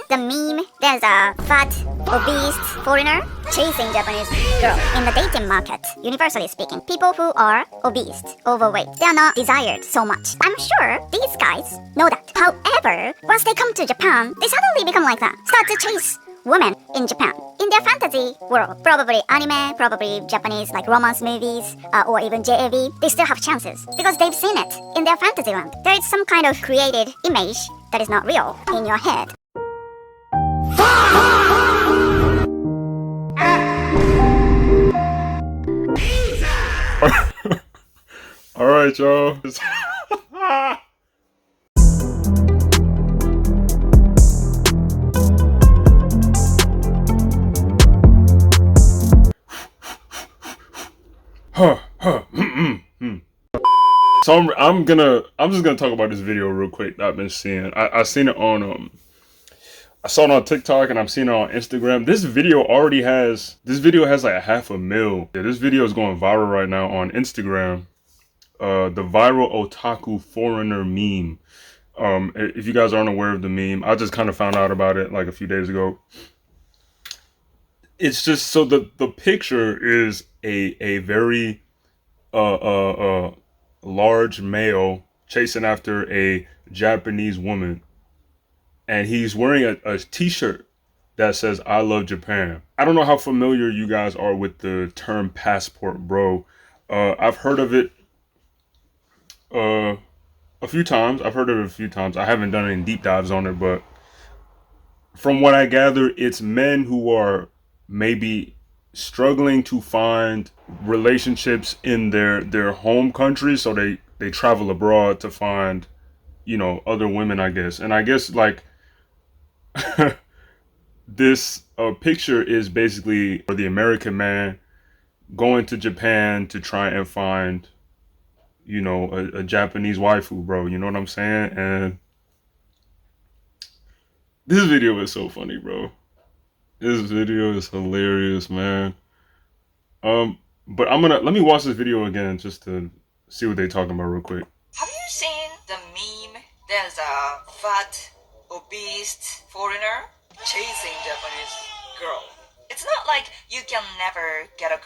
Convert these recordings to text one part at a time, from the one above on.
the meme, there's a fat, obese foreigner chasing Japanese girl. In the dating market, universally speaking, people who are obese, overweight, they are not desired so much. I'm sure these guys know that. However, once they come to Japan, they suddenly become like that. Start to chase women in Japan. In their fantasy world, probably anime, probably Japanese like romance movies, or even JAV, they still have chances because they've seen it in their fantasy land. There is some kind of created image that is not real in your head. All right, y'all. So I'm just gonna talk about this video real quick that I've been seeing. I seen it on I saw it on TikTok and I've seen it on Instagram. This video has like 500,000. Yeah, this video is going viral right now on Instagram. The viral otaku foreigner meme. If you guys aren't aware of the meme, I just kind of found out about it like a few days ago. It's just so the picture is a very large male chasing after a Japanese woman, and he's wearing a t-shirt that says "I love Japan." I don't know how familiar you guys are with the term passport, bro. I've heard of it a few times. I haven't done any deep dives on it, but from what I gather, it's men who are maybe struggling to find relationships in their home country, so they travel abroad to find, other women, I guess. And I guess like this picture is basically for the American man going to Japan to try and find, a Japanese waifu, bro. You know what I'm saying? And this video is so funny, bro. This video is hilarious, man. But let me watch this video again just to see what they're talking about real quick. Have you seen the meme? There's a fat, obese foreigner chasing Japanese girl. It's not like you can never get a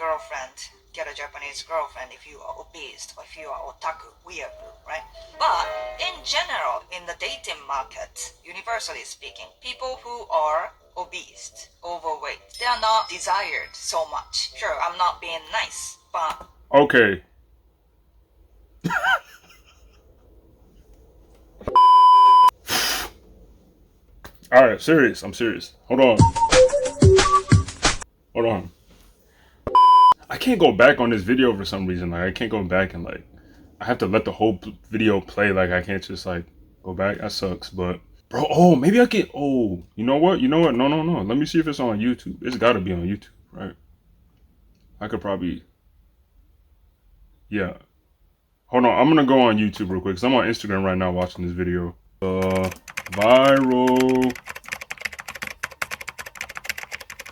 Japanese girlfriend if you are obese or if you are otaku, weeaboo, right? But in general, in the dating market, universally speaking, people who are obese, overweight, they are not desired so much. Sure, I'm not being nice, but... Okay. Alright, I'm serious. Hold on. I can't go back on this video for some reason. Like, I can't go back and like, I have to let the whole video play. Like, I can't just like go back. That sucks, but bro, maybe I can, you know what? No. Let me see if it's on YouTube. It's gotta be on YouTube, right? I could probably, yeah. Hold on, I'm gonna go on YouTube real quick because I'm on Instagram right now watching this video. Viral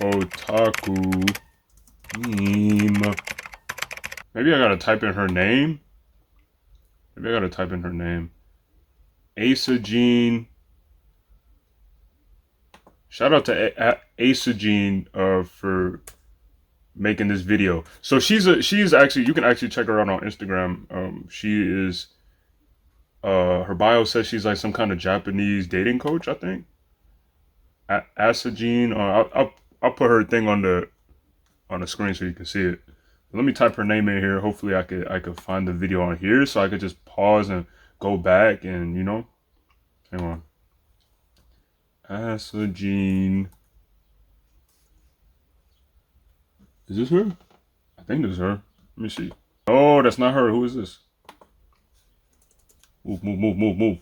otaku meme. Maybe I gotta type in her name. Asajin. Shout out to Asajin for making this video. So she's actually, you can actually check her out on Instagram. She is her bio says she's like some kind of Japanese dating coach, I think. Asajin. I'll put her thing on the screen so you can see it. Let me type her name in here. Hopefully I could find the video on here so I could just pause and go back and, hang on. Asajin. Is this her? I think this is her. Let me see. Oh, that's not her. Who is this? Move.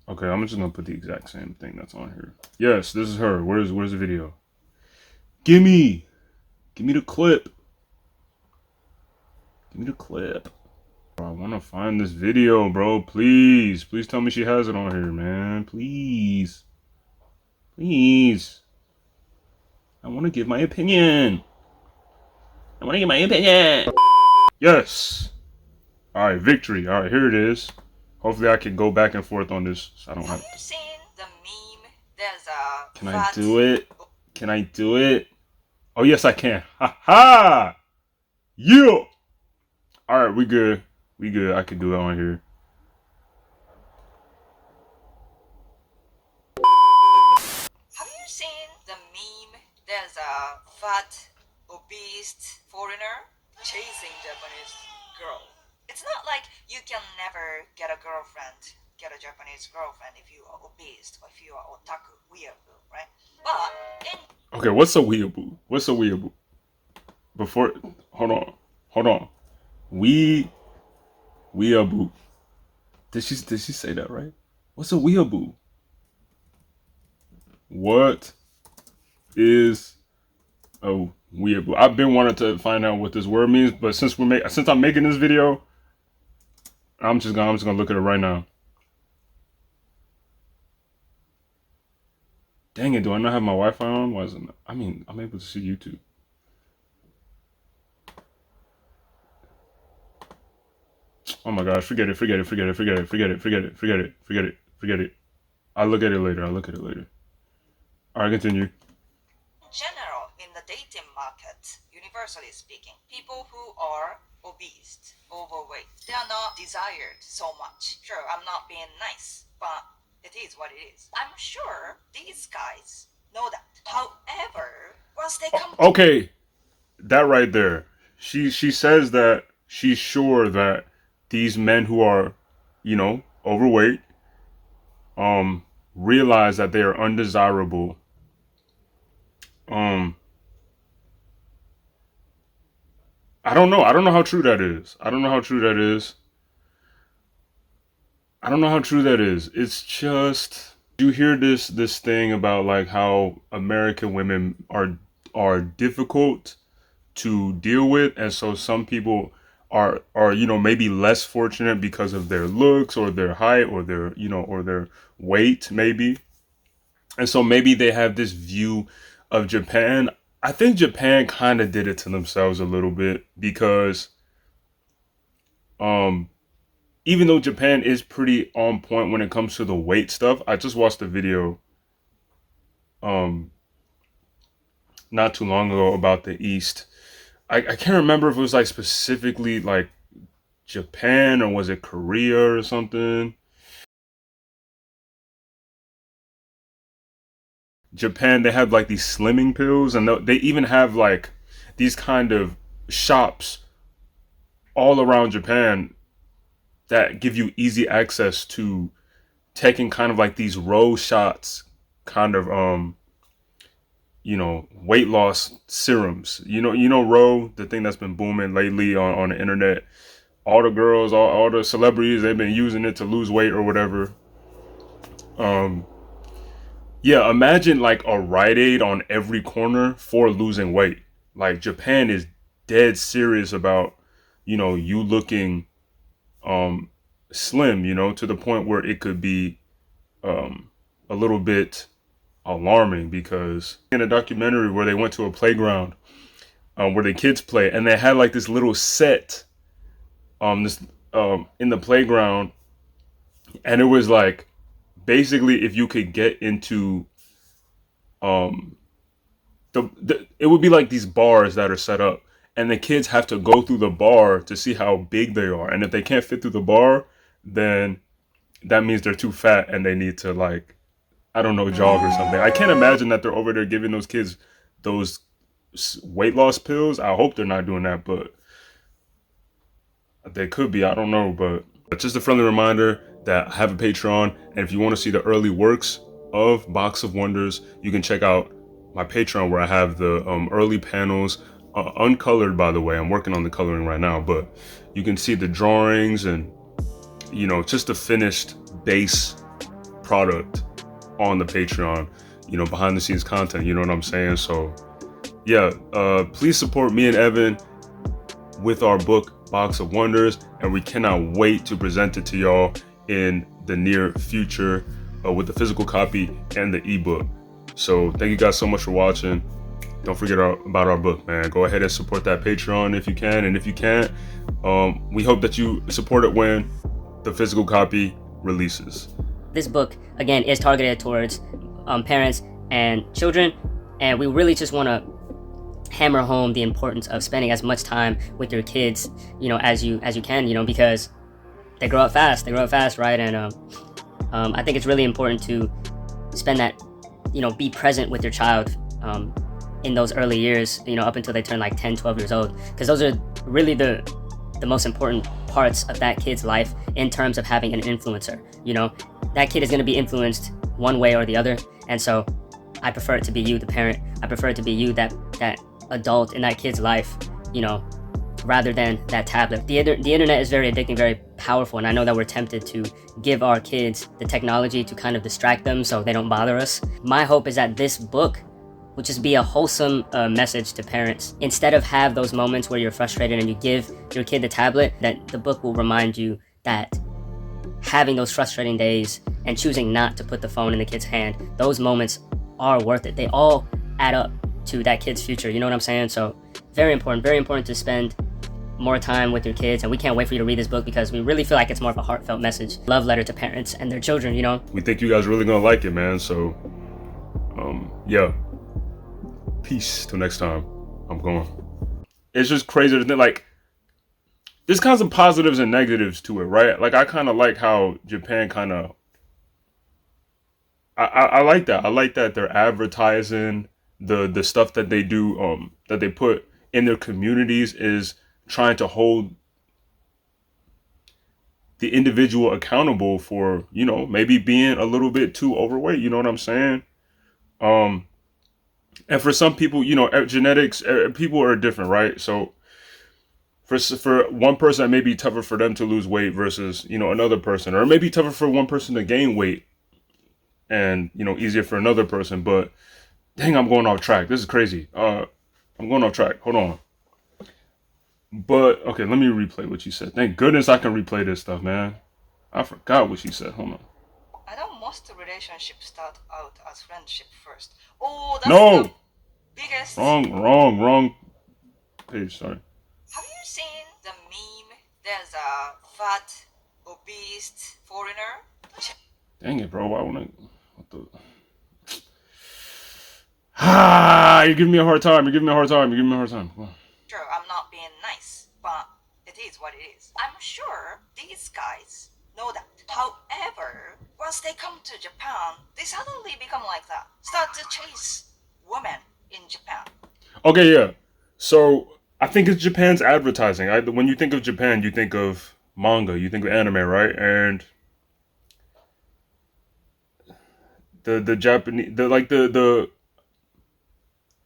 Okay, I'm just gonna put the exact same thing that's on here. Yes, this is her. Where's the video? Give me the clip. Bro, I want to find this video, bro. Please tell me she has it on here, man. Please. I want to give my opinion. Yes. All right, victory. All right, here it is. Hopefully I can go back and forth on this. So I don't have you seen the meme? There's a Can I do it? Can I do it? Oh, yes, I can. Ha ha! Yeah! Alright, we good. We good. I can do it on here. Have you seen the meme? There's a fat, obese foreigner chasing Japanese girl. It's not like you can never get a girlfriend, get a Japanese girlfriend if you are obese or if you are otaku, weeaboo, right? But in Okay, what's a weeaboo? What's a weeaboo? Before, hold on. Weeaboo. Did she say that right? What's a weeaboo? What is a weeaboo? I've been wanting to find out what this word means, but since I'm making this video, I'm just gonna look at it right now. Dang it, do I not have my Wi-Fi on? Why isn't it? I mean, I'm able to see YouTube. Oh my gosh, forget it. I'll look at it later. Alright, continue. general, in the dating market, universally speaking, people who are obese, overweight, they are not desired so much. Sure, I'm not being nice, but it is what it is. I'm sure these guys know that. However, once they come Okay, that right there. She says that she's sure that these men who are, overweight, realize that they are undesirable. I don't know. I don't know how true that is. It's just you hear this thing about like how American women are difficult to deal with, and so some people are maybe less fortunate because of their looks or their height or their weight maybe, and so maybe they have this view of Japan. I think Japan kind of did it to themselves a little bit because even though Japan is pretty on point when it comes to the weight stuff. I just watched a video not too long ago about the East. I can't remember if it was like specifically like Japan or was it Korea or something. Japan, they have like these slimming pills, and they even have like these kind of shops all around Japan that give you easy access to taking kind of like these row shots, kind of weight loss serums. Row, the thing that's been booming lately on the internet. All the girls, all the celebrities, they've been using it to lose weight or whatever. Yeah, imagine like a Rite Aid on every corner for losing weight. Like Japan is dead serious about, you looking slim, to the point where it could be a little bit alarming, because in a documentary where they went to a playground where the kids play, and they had like this little set this in the playground, and it was like basically if you could get into it would be like these bars that are set up, and the kids have to go through the bar to see how big they are, and if they can't fit through the bar, then that means they're too fat and they need to, like, I don't know, jog or something. I can't imagine that they're over there giving those kids those weight loss pills. I hope they're not doing that, but they could be. I don't know, but just a friendly reminder that I have a Patreon, and if you want to see the early works of Box of Wonders, you can check out my Patreon, where I have the early panels, uncolored, by the way. I'm working on the coloring right now, but you can see the drawings and just the finished base product on the Patreon, behind the scenes content, you know what I'm saying? So yeah, please support me and Evan with our book Box of Wonders, and we cannot wait to present it to y'all in the near future with the physical copy and the ebook. So thank you guys so much for watching. Don't forget about our book, man. Go ahead and support that Patreon if you can, and if you can't, we hope that you support it when the physical copy releases. This book, again, is targeted towards parents and children, and we really just want to hammer home the importance of spending as much time with your kids, as you can, because they grow up fast, right? And I think it's really important to spend that, be present with your child in those early years, up until they turn like 10, 12 years old, because those are really the most important parts of that kid's life in terms of having an influencer. That kid is going to be influenced one way or the other, and so I prefer it to be you, the parent. I prefer it to be you, that adult in that kid's life, rather than that tablet. The internet is very addicting, very powerful, and I know that we're tempted to give our kids the technology to kind of distract them so they don't bother us. My hope is that this book will just be a wholesome message to parents. Instead of have those moments where you're frustrated and you give your kid the tablet, that the book will remind you that having those frustrating days and choosing not to put the phone in the kid's hand, those moments are worth it. They all add up to that kid's future, you know what I'm saying? So very important to spend more time with your kids, and we can't wait for you to read this book because we really feel like it's more of a heartfelt message, love letter to parents and their children. We think you guys are really gonna like it, man. So yeah, peace till next time. I'm going. It's just crazy to think, like, there's kind of some positives and negatives to it, right? Like, I kind of like how Japan kind of I like that. I like that they're advertising the stuff that they do, that they put in their communities, is trying to hold the individual accountable for, maybe being a little bit too overweight. You know what I'm saying? And for some people, genetics, people are different, right? So for one person, it may be tougher for them to lose weight versus, another person, or it may be tougher for one person to gain weight and, easier for another person. But dang, I'm going off track. This is crazy. I'm going off track. Hold on. But, okay, let me replay what you said. Thank goodness I can replay this stuff, man. I forgot what she said. Hold on. I know most relationships start out as friendship first. Oh, that's No! the biggest... Wrong page, sorry. Have you seen the meme? There's a fat, obese foreigner. Dang it, bro. Why wouldn't I... What the... You're giving me a hard time. Come on. Sure, I'm not being nice, but it is what it is. I'm sure these guys know that. However, once they come to Japan, they suddenly become like that. Start to chase women in Japan. Okay, yeah. So, I think it's Japan's advertising. When you think of Japan, you think of manga, you think of anime, right? And the Japanese, the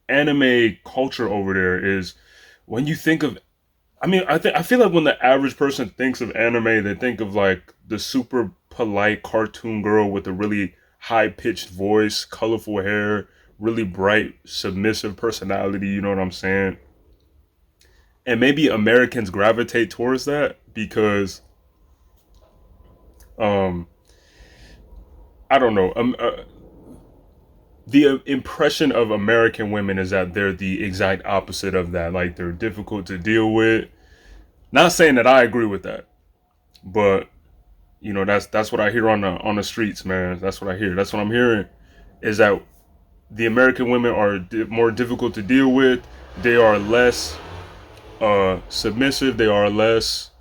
anime culture over there is, when you think of, I feel like when the average person thinks of anime, they think of like the super polite cartoon girl with a really high pitched voice, colorful hair, really bright, submissive personality. You know what I'm saying? And maybe Americans gravitate towards that because, I don't know. The impression of American women is that they're the exact opposite of that. Like, they're difficult to deal with. Not saying that I agree with that, but that's what I hear on the streets, man. That's what I hear. That's what I'm hearing, is that the American women are more difficult to deal with. They are less submissive. They are less,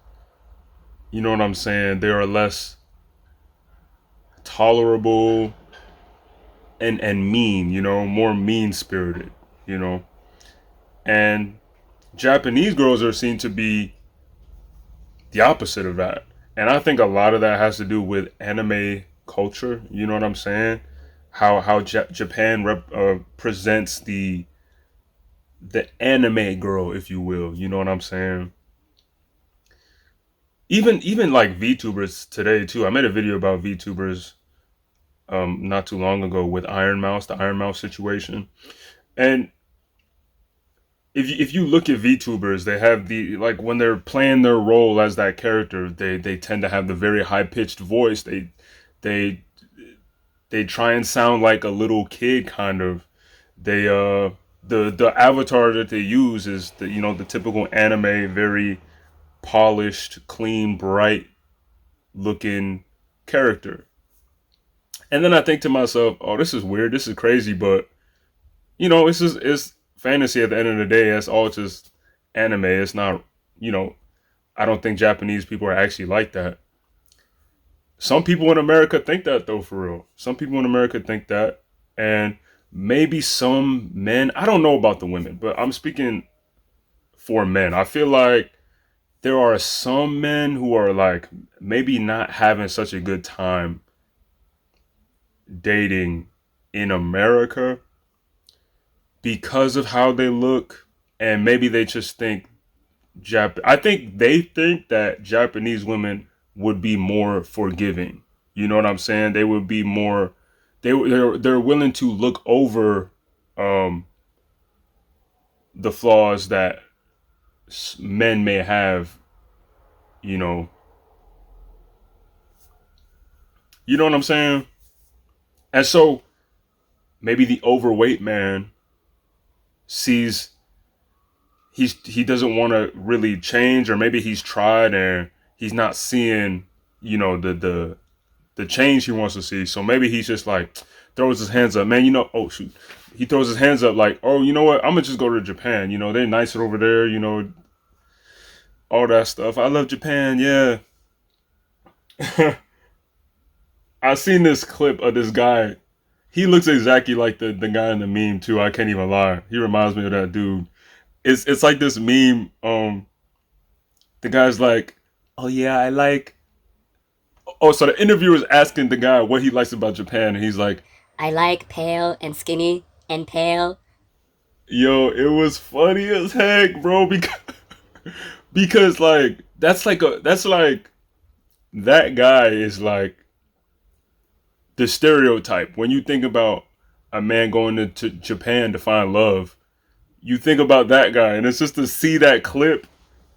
you know what I'm saying? They are less tolerable and mean, more mean-spirited, And Japanese girls are seen to be the opposite of that. And I think a lot of that has to do with anime culture, you know what I'm saying? How Japan presents the anime girl, if you will, you know what I'm saying? Even like VTubers today too. I made a video about VTubers not too long ago with Iron Mouse, the Iron Mouse situation. And if you look at VTubers, they have like when they're playing their role as that character, they tend to have the very high pitched voice. They try and sound like a little kid kind of. They the avatar that they use is the typical anime, very polished, clean, bright looking character. And then I think to myself, oh, this is weird, this is crazy, but it's fantasy at the end of the day. It's all just anime. It's not, I don't think Japanese people are actually like that. Some people in America think that though, for real. Some people in America think that. And maybe some men, I don't know about the women, but I'm speaking for men. I feel like there are some men who are like maybe not having such a good time dating in America because of how they look, and maybe they just think I think they think that Japanese women would be more forgiving. You know what I'm saying? They would be more. They're willing to look over the flaws that men may have. You know. You know what I'm saying? And so maybe the overweight man sees he doesn't want to really change, or maybe he's tried and he's not seeing, the change he wants to see. So maybe he's just like throws his hands up, man. Oh shoot, he throws his hands up like, oh, you know what? I'm gonna just go to Japan. They're nicer over there. All that stuff. I love Japan. Yeah. I seen this clip of this guy. He looks exactly like the guy in the meme too. I can't even lie. He reminds me of that dude. It's like this meme. The guy's like, oh yeah, I like. Oh, so the interviewer is asking the guy what he likes about Japan, and he's like, I like pale and skinny and pale. Yo, it was funny as heck, bro. Because like that's like that guy is like the stereotype. When you think about a man going to Japan to find love, you think about that guy, and it's just to see that clip.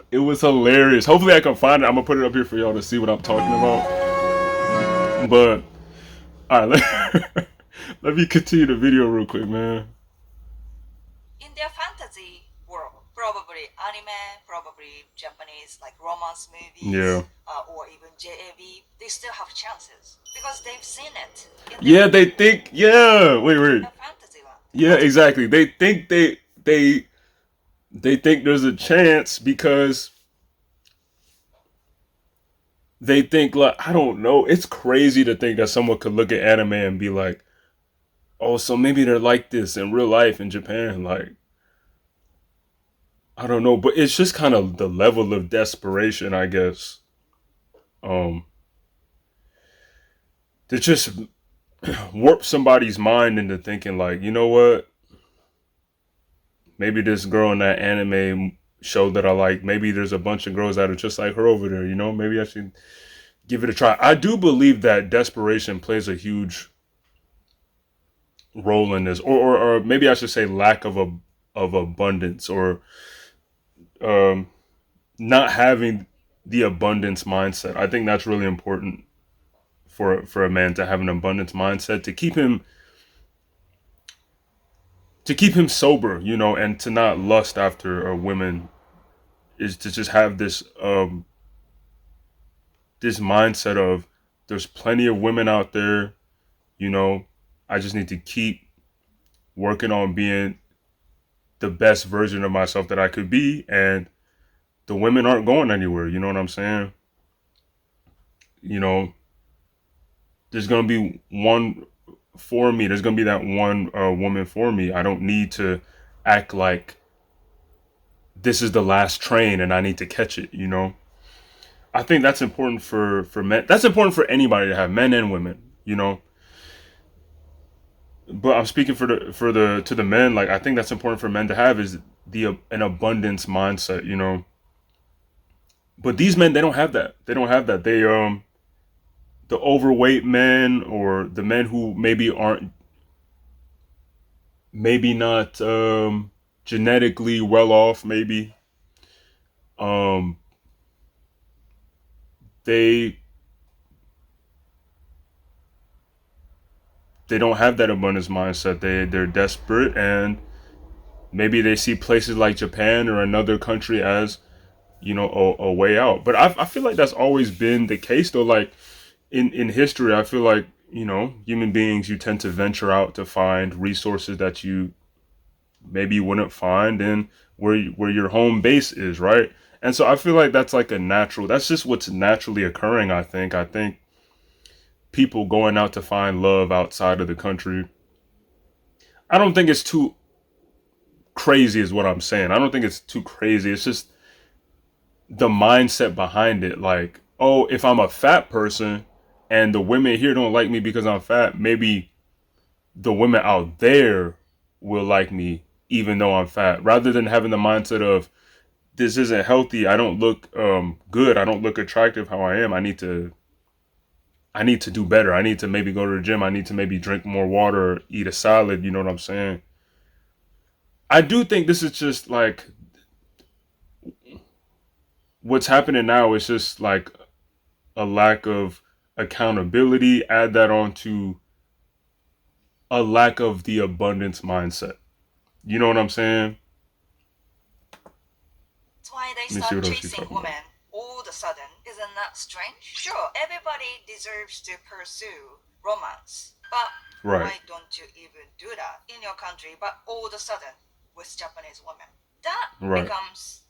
It was hilarious. Hopefully I can find it. I'm gonna put it up here for y'all to see what I'm talking about. But all right, let me continue the video real quick, man. In their fantasy world, probably anime, probably Japanese like romance movies, Yeah. Or even JAV, they still have chances because they've seen it. Yeah, they think. Yeah, wait. Fantasy land. Yeah, exactly. They think they think there's a chance because they think, like, I don't know. It's crazy to think that someone could look at anime and be like, oh, so maybe they're like this in real life in Japan. Like, I don't know, but it's just kind of the level of desperation, I guess. To just warp somebody's mind into thinking like, you know what? Maybe this girl in that anime show that I like, maybe there's a bunch of girls that are just like her over there, maybe I should give it a try. I do believe that desperation plays a huge role in this, or maybe I should say lack of abundance, or not having the abundance mindset. I think that's really important for a man to have an abundance mindset, to keep him sober, and to not lust after women, is to just have this this mindset of there's plenty of women out there, I just need to keep working on being the best version of myself that I could be, and the women aren't going anywhere, you know what I'm saying? There's going to be one for me. There's going to be that one woman for me. I don't need to act like this is the last train and I need to catch it, I think that's important for men. That's important for anybody to have, men and women, But I'm speaking to the men. Like, I think that's important for men to have, is an abundance mindset, But these men, they don't have that. They don't have that. They the overweight men, or the men who maybe not genetically well off, maybe they don't have that abundance mindset. They're desperate, and maybe they see places like Japan or another country as you know, a way out. But I feel like that's always been the case though. Like in history, I feel like, you know, human beings, you tend to venture out to find resources that you maybe you wouldn't find in where your home base is, right? And so I feel like that's like a natural, that's just what's naturally occurring. I think people going out to find love outside of the country, I don't think it's too crazy is what I'm saying. I don't think it's too crazy. It's just the mindset behind it. Like, oh, if I'm a fat person and the women here don't like me because I'm fat, maybe the women out there will like me even though I'm fat, rather than having the mindset of this isn't healthy. I don't look good. I don't look attractive how I am. I need to do better. I need to maybe go to the gym. I need to maybe drink more water, or eat a salad. You know what I'm saying? I do think this is just like what's happening now is just like a lack of accountability. Add that on to a lack of the abundance mindset. You know what I'm saying? That's why they Let me see start what else you're chasing talking about. women all of a sudden. Isn't that strange? Sure, everybody deserves to pursue romance. But Right. why don't you even do that in your country, but all of a sudden with Japanese women? That Right. becomes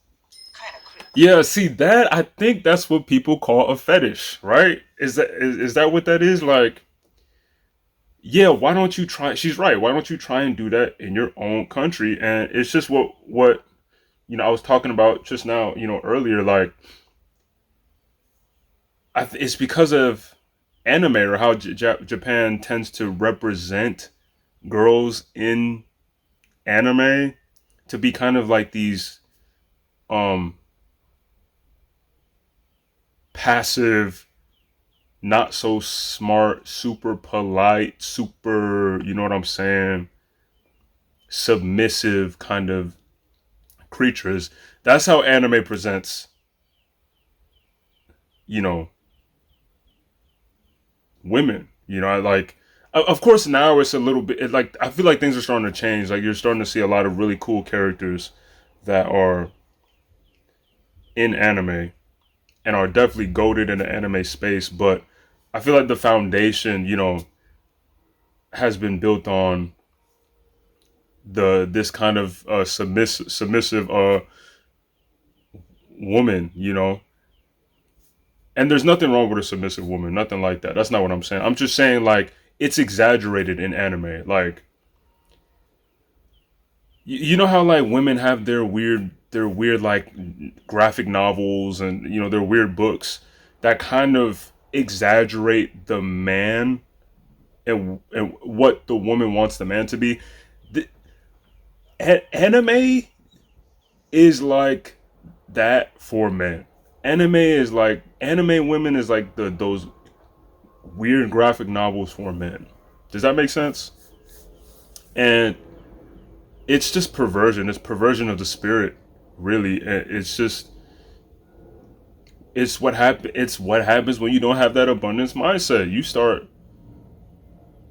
kind of creepy. Yeah, see that, I think that's what people call a fetish, right? Is that what that is? Like, yeah, why don't you try? She's right. Why don't you try and do that in your own country? And it's just what you know, I was talking about just now, you know, earlier. Like, it's because of anime or how Japan tends to represent girls in anime to be kind of like these um passive, not so smart, super polite, super, you know what I'm saying, submissive kind of creatures. That's how anime presents, you know, women. You know, I like, of course, now it's a little bit like, I feel like things are starting to change. Like, you're starting to see a lot of really cool characters that are in anime and are definitely goated in the anime space. But I feel like the foundation, you know, has been built on this kind of submissive woman, you know. And there's nothing wrong with a submissive woman, nothing like that. That's not what I'm saying. I'm just saying, like, it's exaggerated in anime. Like, you know how like women have their weird like graphic novels and, you know, their weird books that kind of exaggerate the man and what the woman wants the man to be. The, anime is like that for men. Anime women is like those weird graphic novels for men. Does that make sense? And it's just perversion. It's perversion of the spirit, really. It's just it's what happens when you don't have that abundance mindset. You start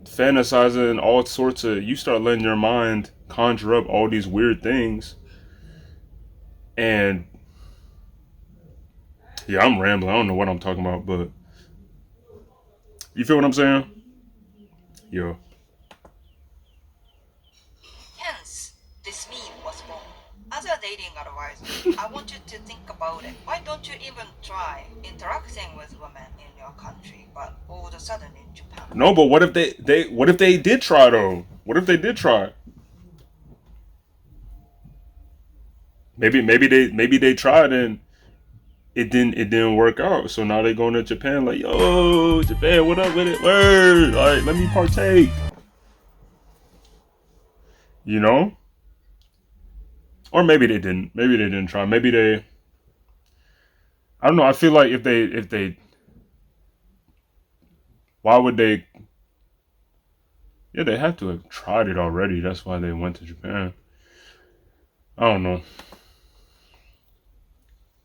fantasizing all sorts of, you start letting your mind conjure up all these weird things. And yeah, I'm rambling. I don't know what I'm talking about, but you feel what I'm saying? Yeah. Hence, this meme was born. As a dating advice, I want you to think about it. Why don't you even try interacting with women in your country, but all of a sudden in Japan? No, but what if they did try though? What if they did try? Maybe they tried and it didn't work out. So now they going to Japan like, yo, Japan, what up with it? Word, like, let me partake. You know? Or maybe they didn't. Maybe they didn't try. Maybe they, I don't know. I feel like if they why would they, yeah, they had to have tried it already. That's why they went to Japan. I don't know.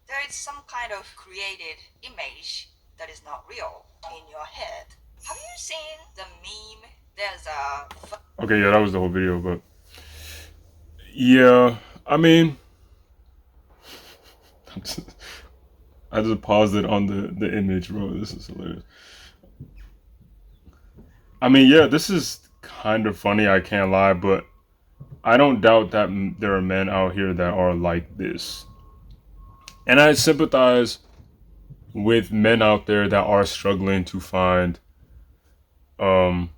There is some kind of created image that is not real in your head. Have you seen the meme? There's a Okay, yeah, that was the whole video, but yeah, I mean, I just paused it on the image, bro. This is hilarious. I mean, yeah, this is kind of funny. I can't lie, but I don't doubt that there are men out here that are like this, and I sympathize with men out there that are struggling to find um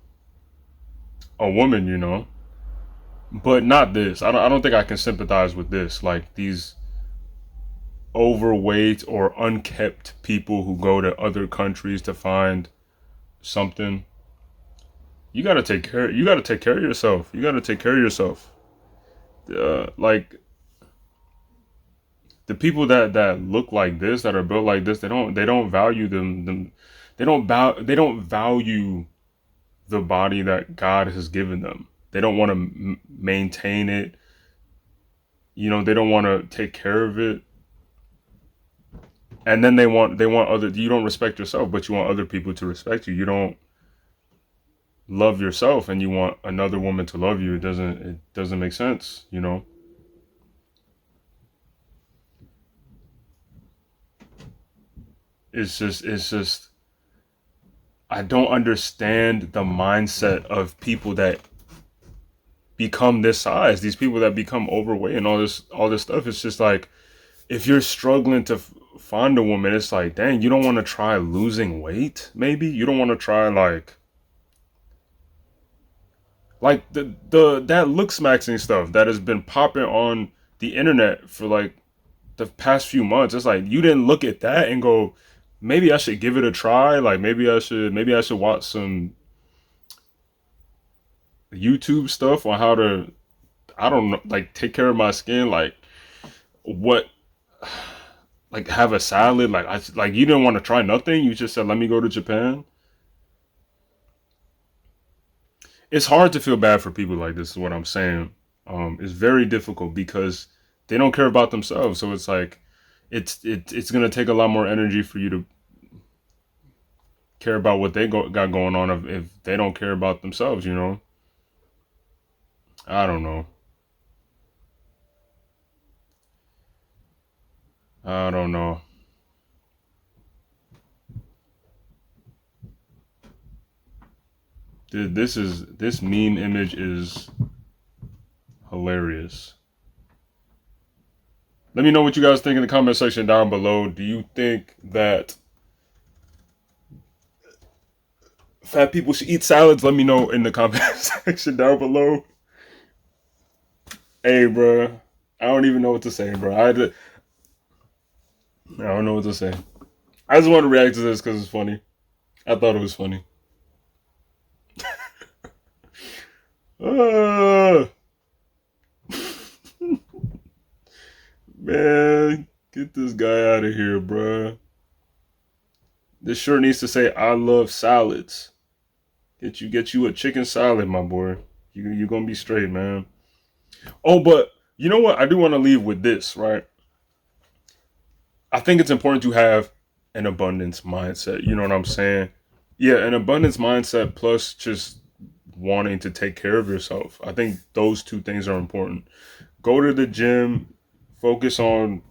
a woman, you know. But not this. I don't think I can sympathize with this. Like these overweight or unkept people who go to other countries to find something. You gotta take care. You gotta take care of yourself. You gotta take care of yourself. Like the people that look like this, that are built like this, they don't value them. They don't value the body that God has given them. They don't want to maintain it. You know, they don't want to take care of it. And then they want other. You don't respect yourself, but you want other people to respect you. You don't love yourself, and you want another woman to love you. It doesn't make sense, you know. It's just I don't understand the mindset of people that become this size. These people that become overweight and all this stuff. It's just like if you're struggling to find a woman, it's like, dang, you don't want to try losing weight. Maybe you don't want to try like the that looks maxing stuff that has been popping on the internet for like the past few months. It's like you didn't look at that and go, maybe I should give it a try. Like maybe I should watch some YouTube stuff on how to, I don't know, like take care of my skin. Like what, like have a salad. Like you didn't want to try nothing. You just said, let me go to Japan. It's hard to feel bad for people like this is what I'm saying. It's very difficult because they don't care about themselves. So it's like, it's gonna take a lot more energy for you to care about what got going on if they don't care about themselves, you know. I don't know. I don't know. Dude, this meme image is hilarious. Let me know what you guys think in the comment section down below. Do you think that fat people should eat salads? Let me know in the comment section down below. Hey, bro, I don't even know what to say, bro. I don't know what to say. I just want to react to this because it's funny. I thought it was funny. uh, Man, get this guy out of here, bro. This shirt needs to say, I love salads. Get you a chicken salad, my boy. You gonna be straight, man. Oh, but you know what? I do want to leave with this, right? I think it's important to have an abundance mindset. You know what I'm saying? Yeah, an abundance mindset plus just wanting to take care of yourself. I think those two things are important. Go to the gym, focus on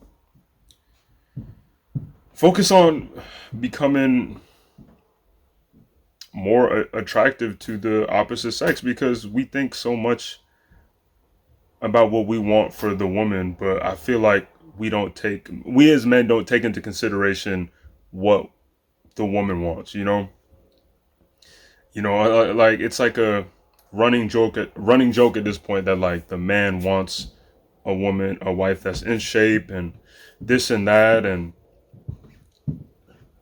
becoming more attractive to the opposite sex because we think so much about what we want for the woman, but I feel like we as men don't take into consideration what the woman wants, you know? Like it's like a running joke at this point that like the man wants a wife that's in shape and this and that, and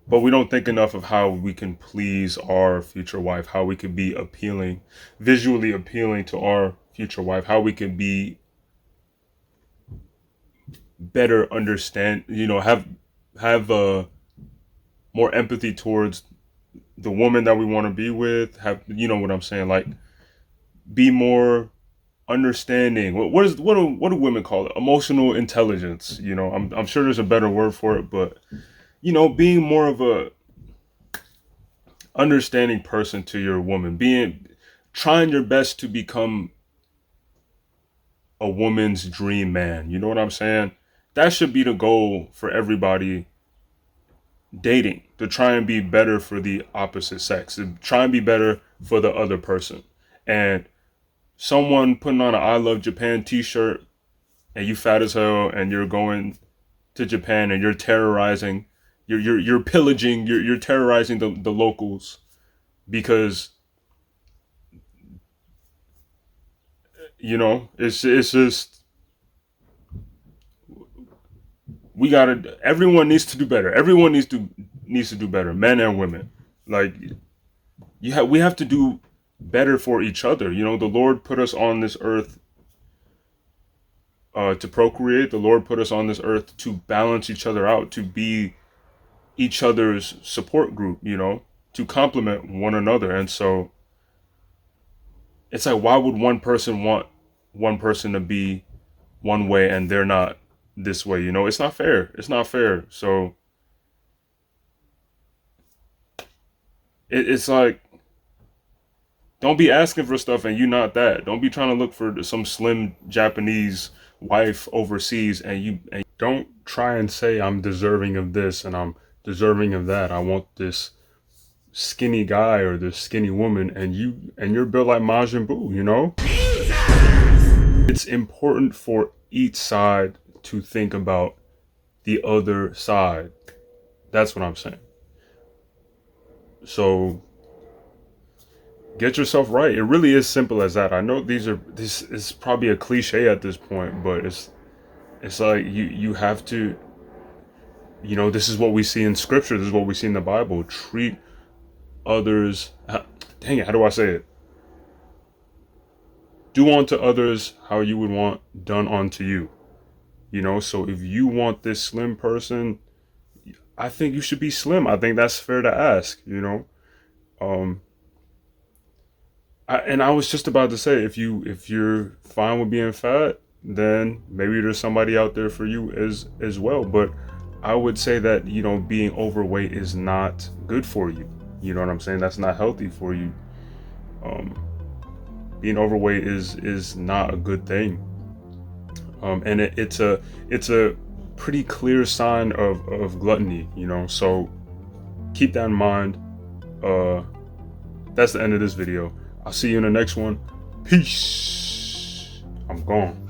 but we don't think enough of how we can please our future wife, how we could be visually appealing to our future wife, how we can be better understand, have more empathy towards the woman that we want to be with, have, you know what I'm saying, like be more understanding. What do women call it? Emotional intelligence. I'm sure there's a better word for it, but being more of a understanding person to your woman, trying your best to become a woman's dream man. You know what I'm saying? that should be the goal for everybody dating, to try and be better for the opposite sex, to try and be better for the other person. And someone putting on an I Love Japan t-shirt and you fat as hell and you're going to Japan and you're terrorizing, you're pillaging, you're terrorizing the locals because, you know, it's just, we gotta, everyone needs to do better. Everyone needs to do better, men and women. Like, we have to do better for each other. You know, the Lord put us on this earth to procreate. The Lord put us on this earth to balance each other out, to be each other's support group, you know, to complement one another. And so it's like, why would one person want one person to be one way and they're not this way? You know, it's not fair. It's not fair. So it's like, don't be asking for stuff and you not that. Don't be trying to look for some slim Japanese wife overseas and don't try and say I'm deserving of this and I'm deserving of that. I want this skinny guy or this skinny woman, and you're built like Majin Buu, you know? It's important for each side to think about the other side. That's what I'm saying. So get yourself right. It really is simple as that. I know this is probably a cliche at this point, but it's like you have to, you know, this is what we see in scripture, this is what we see in the Bible. Treat others, dang it, how do I say it? Do unto others how you would want done unto you. You know, so if you want this slim person, I think you should be slim. I think that's fair to ask, you know. I was just about to say, if you're fine with being fat, then maybe there's somebody out there for you as well. But I would say that, you know, being overweight is not good for you. You know what I'm saying? That's not healthy for you. Being overweight is not a good thing. And it's a pretty clear sign of gluttony, you know. So keep that in mind. That's the end of this video. I'll see you in the next one. Peace. I'm gone.